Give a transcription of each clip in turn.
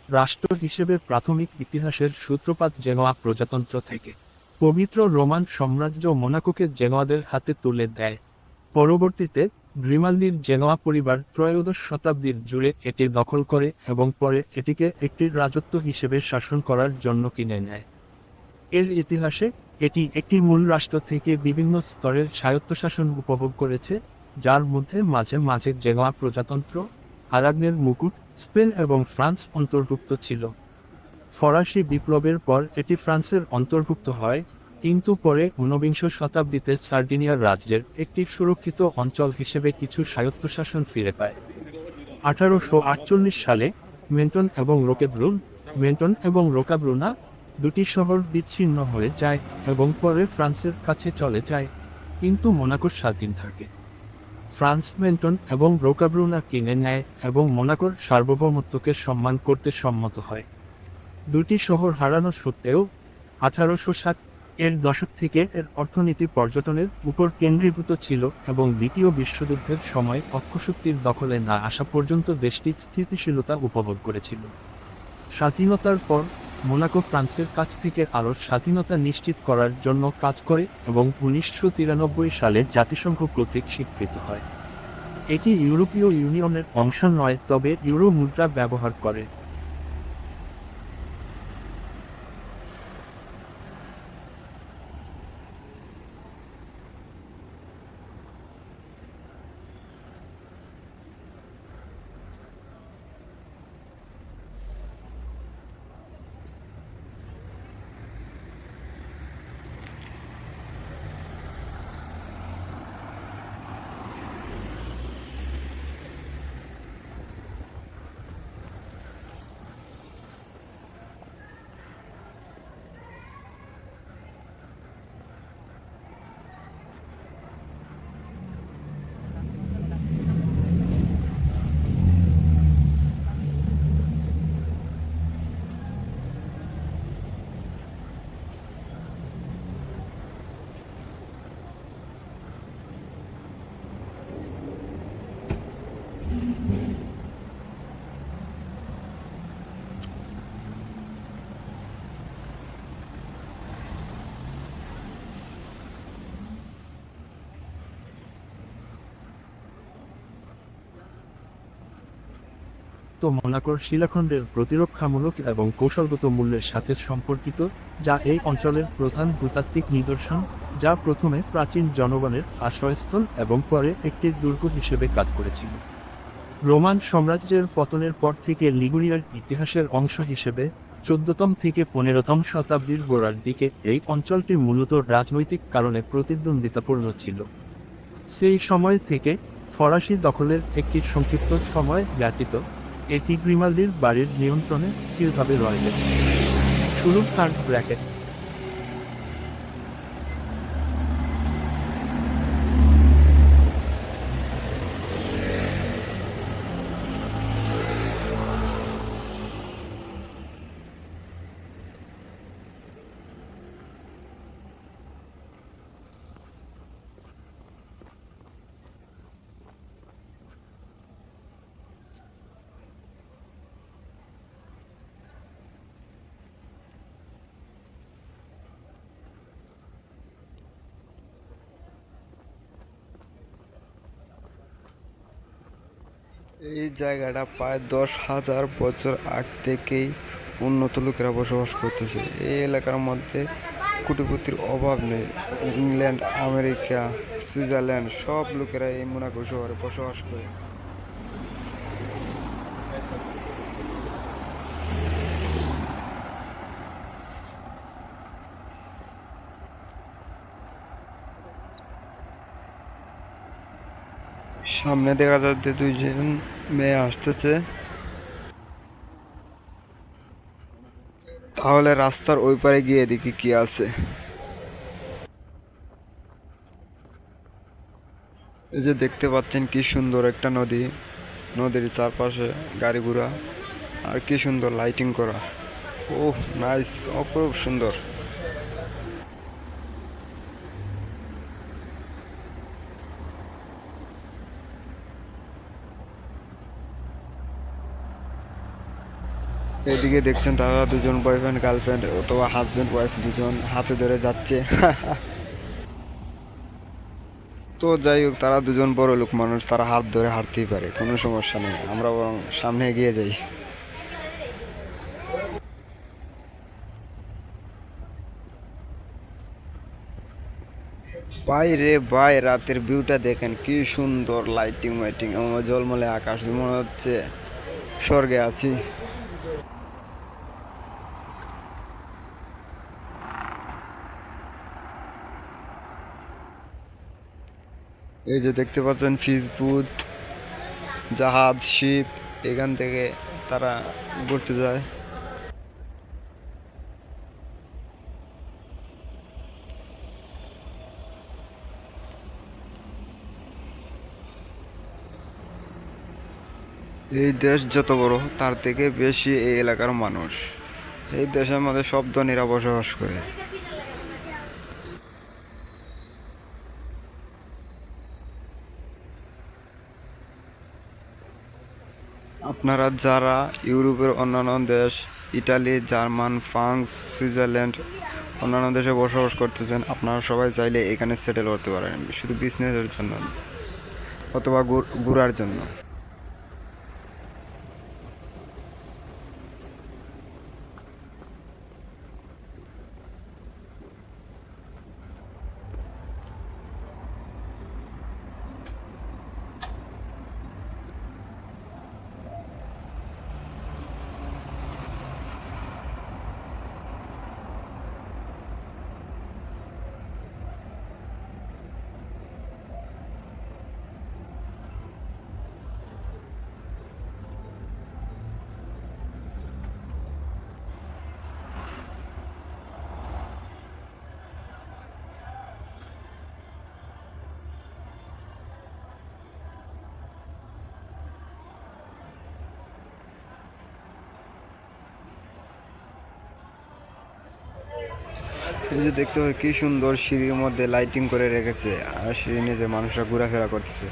রাষ্ট্র হিসেবে প্রাথমিক ইতিহাসের সূত্রপাত জেনোয়া প্রজাতন্ত্র থেকে। পবিত্র রোমান সাম্রাজ্য মোনাকোকে জেনোয়াদের হাতে তুলে দেয়। পরবর্তীতে গ্রিমালদির জেনোয়া পরিবার ত্রয়োদশ শতাব্দীর জুড়ে এটি দখল করে এবং পরে এটিকে একটি রাজত্ব হিসেবে শাসন করার জন্য কিনে নেয়। এর ইতিহাসে এটি একটি মূল রাষ্ট্র থেকে বিভিন্ন স্তরের স্বায়ত্তশাসন উপভোগ করেছে, যার মধ্যে মাঝে মাঝে জেনোয়া প্রজাতন্ত্র, আরাগনের মুকুট, স্পেন এবং ফ্রান্স অন্তর্ভুক্ত ছিল। ফরাসি বিপ্লবের পর এটি ফ্রান্সের অন্তর্ভুক্ত হয়, কিন্তু পরে ঊনবিংশ শতাব্দীতে সার্ডিনিয়া রাজ্যের একটি সুরক্ষিত অঞ্চল হিসেবে কিছু স্বায়ত্তশাসন ফিরে পায়। 1848 সালে মেন্টন এবং রোকাব্রুনা দুটি শহর বিচ্ছিন্ন হয়ে যায় এবং পরে ফ্রান্সের কাছে চলে যায়, কিন্তু মোনাকো স্বাধীন থাকে। ফ্রান্স মেন্টন এবং রোকাব্রুনা কিনে নেয় এবং মোনাকোর সার্বভৌমত্বকে সম্মান করতে সম্মত হয়। দুটি শহর হারানো সত্ত্বেও 1860 এর দশক থেকে এর অর্থনীতি পর্যটনের উপর কেন্দ্রীভূত ছিল এবং দ্বিতীয় বিশ্বযুদ্ধের সময় অক্ষশক্তির দখলে না আসা পর্যন্ত দেশটি স্থিতিশীলতা উপভোগ করেছিল। স্বাধীনতার পর মোনাকো ফ্রান্সের কাছ থেকে আরও স্বাধীনতা নিশ্চিত করার জন্য কাজ করে এবং 1993 সালে জাতিসংঘ কর্তৃক স্বীকৃত হয়। এটি ইউরোপীয় ইউনিয়নের অংশ নয়, তবে ইউরো মুদ্রা ব্যবহার করে। তো মোনাকোর শিলাখণ্ডের প্রতিরক্ষামূলক এবং কৌশলগত মূল্যের সাথে সম্পর্কিত, যা এই অঞ্চলের প্রধান ভূতাত্ত্বিক নিদর্শন, যা প্রথমে প্রাচীন জনগণের আশ্রয়স্থল এবং পরে একটি দুর্গ হিসেবে কাজ করেছিল। রোমান সাম্রাজ্যের পতনের পর থেকে লিগুরিয়ার ইতিহাসের অংশ হিসেবে 14তম থেকে 15তম শতাব্দীর গোড়ার দিকে এই অঞ্চলটি মূলত রাজনৈতিক কারণে প্রতিদ্বন্দ্বিতাপূর্ণ ছিল। সেই সময় থেকে ফরাসি দখলের একটি সংক্ষিপ্ত সময় ব্যতীত এটি গ্রিমালদির বাড়ির নিয়ন্ত্রণে স্থিরভাবে রয়েছে। শুরু থার্ড ব্র্যাকেট। এই জায়গাটা প্রায় 10,000 বছর আগ থেকেই উন্নত লোকেরা বসবাস করতেছে। এই এলাকার মধ্যে কোটিপতির অভাব নেই। ইংল্যান্ড, আমেরিকা, সুইজারল্যান্ড সব লোকেরা এই মোনাকো শহরে বসবাস করে। সামনে দেখা যাচ্ছে দুইজন মেয়ে আসতেছে। তাহলে রাস্তার ওই পারে গিয়ে দেখি কি আছে। এই যে দেখতে পাচ্ছেন কি সুন্দর একটা নদী, নদীর চারপাশে গাড়ি ঘোড়া আর কি সুন্দর লাইটিং করা। ওহ নাইস, অপরূপ সুন্দর। এদিকে দেখছেন তারা দুজন বয়ফ্রেন্ড গার্লফ্রেন্ড অথবা হাজব্যান্ড ওয়াইফ দুজন হাতে ধরে যাচ্ছে। তো যাই হোক, তারা দুজন বড় লোক মানুষ, তারা হাত ধরে হাঁটতেই পারে, কোনো সমস্যা নেই, আমরা বরং সামনে এগিয়ে যাই। বাইরে ভাই রাতের ভিউটা দেখেন কি সুন্দর, লাইটিং মাইটিং, আমার জলমলে আকাশ, মনে হচ্ছে স্বর্গে আছি। এই যে দেখতে পাচ্ছেন ফিশ বুথ, জাহাজ, শিপ, এখান থেকে তারা ঘুরতে যায়। এই দেশ যত বড় তার থেকে বেশি এই এলাকার মানুষ। এই দেশের মধ্যে সব ধনীরা বসবাস করে। আপনারা যারা ইউরোপের অন্যান্য দেশ, ইটালি, জার্মান, ফ্রান্স, সুইজারল্যান্ড, অন্যান্য দেশে বসবাস করতেছেন, আপনারা সবাই চাইলে এখানে সেটেল করতে পারেন, শুধু বিজনেসের জন্য অথবা ঘোরার জন্য। এই যে দেখতে পাচ্ছি কি সুন্দর, সিঁড়ির মধ্যে লাইটিং করে রেখেছে, আর সিঁড়ি নিচে মানুষরা ঘোরাফেরা করছে।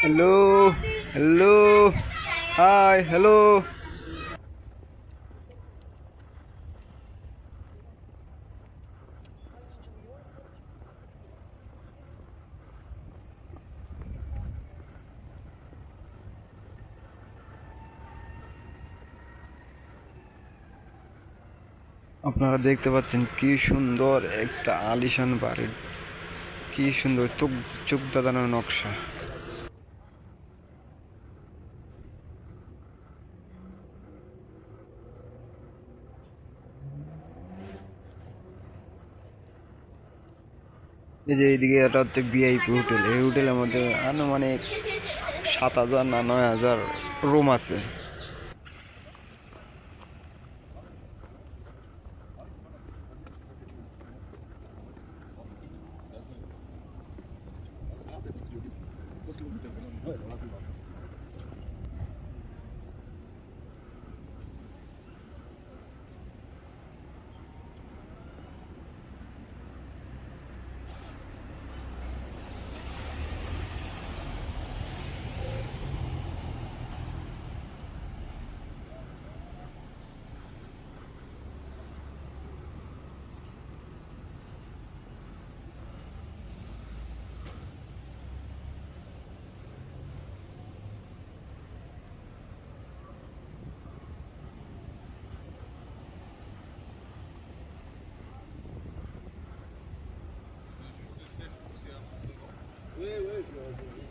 Hello, hello, hi, hello. আপনারা দেখতে পাচ্ছেন কি সুন্দর একটা আলিশান বাড়ি, কি সুন্দর চোখ চোখ দাদানোর নকশা। এই যে এইদিকে এটা হচ্ছে ভিআইপি হোটেল, এই হোটেলের মধ্যে আনুমানিক 7,000 না 9,000 রোম আছে। Oui, oui,